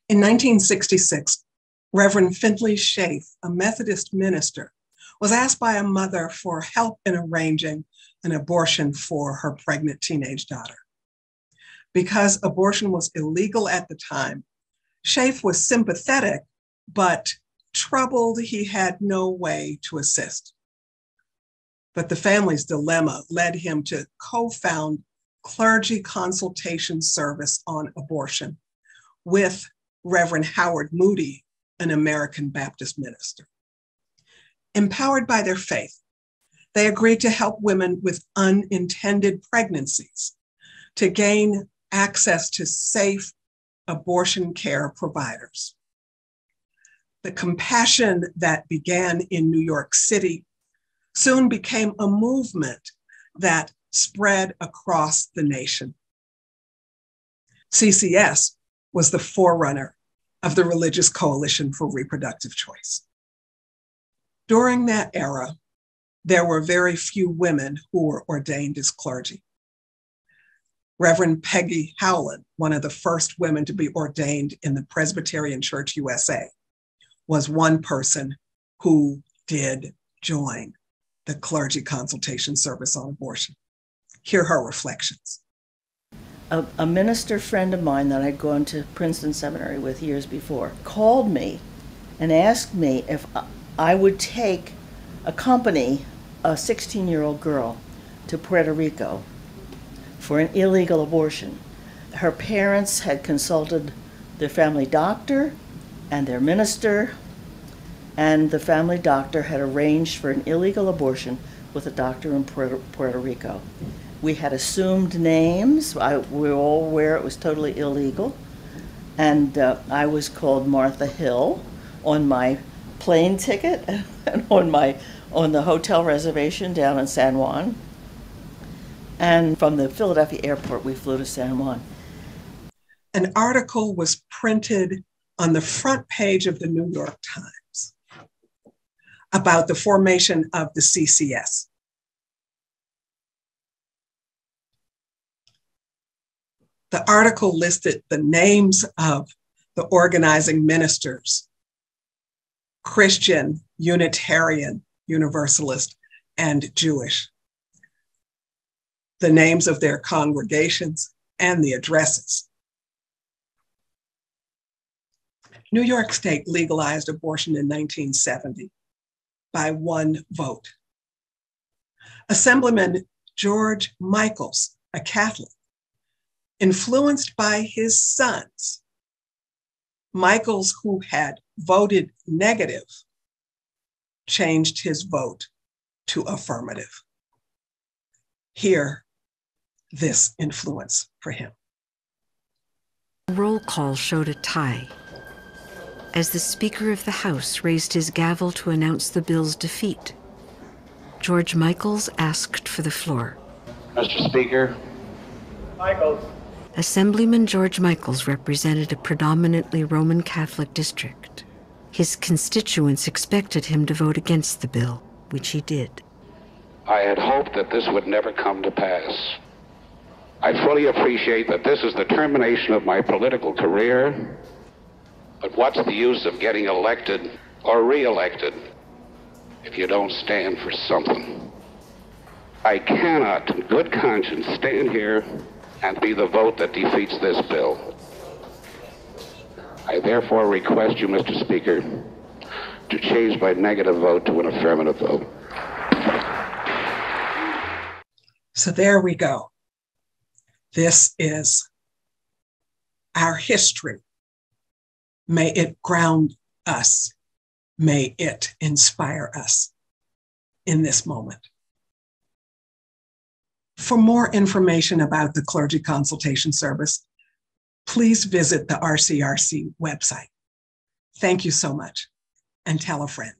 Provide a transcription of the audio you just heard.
In 1966, Reverend Findlay Schaaf, a Methodist minister, was asked by a mother for help in arranging an abortion for her pregnant teenage daughter. Because abortion was illegal at the time, Schaaf was sympathetic, but troubled he had no way to assist. But the family's dilemma led him to co-found Clergy Consultation Service on abortion with Reverend Howard Moody, an American Baptist minister. Empowered by their faith, they agreed to help women with unintended pregnancies to gain access to safe abortion care providers. The compassion that began in New York City soon became a movement that spread across the nation. CCS was the forerunner of the Religious Coalition for Reproductive Choice. During that era, there were very few women who were ordained as clergy. Reverend Peggy Howland, one of the first women to be ordained in the Presbyterian Church USA, was one person who did join the Clergy Consultation Service on abortion. Hear her reflections. A minister friend of mine that I'd gone to Princeton Seminary with years before called me and asked me if I would accompany a 16-year-old girl to Puerto Rico for an illegal abortion. Her parents had consulted their family doctor and their minister, and the family doctor had arranged for an illegal abortion with a doctor in Puerto Rico. We had assumed names. We were all aware it was totally illegal. And I was called Martha Hill on my plane ticket and on the hotel reservation down in San Juan. And from the Philadelphia airport, we flew to San Juan. An article was printed on the front page of the New York Times about the formation of the CCS. The article listed the names of the organizing ministers: Christian, Unitarian, Universalist, and Jewish, the names of their congregations, and the addresses. New York State legalized abortion in 1970 by one vote. Assemblyman George Michaels, a Catholic, influenced by his sons, Michaels, who had voted negative, changed his vote to affirmative. Hear this influence for him. Roll call showed a tie. As the Speaker of the House raised his gavel to announce the bill's defeat, George Michaels asked for the floor. Mr. Speaker. Michaels. Assemblyman George Michaels represented a predominantly Roman Catholic district. His constituents expected him to vote against the bill, which he did. I had hoped that this would never come to pass. I fully appreciate that this is the termination of my political career, but what's the use of getting elected or re-elected if you don't stand for something? I cannot, in good conscience, stand here and be the vote that defeats this bill. I therefore request you, Mr. Speaker, to change my negative vote to an affirmative vote. So there we go. This is our history. May it ground us. May it inspire us in this moment. For more information about the Clergy Consultation Service, please visit the RCRC website. Thank you so much, and tell a friend.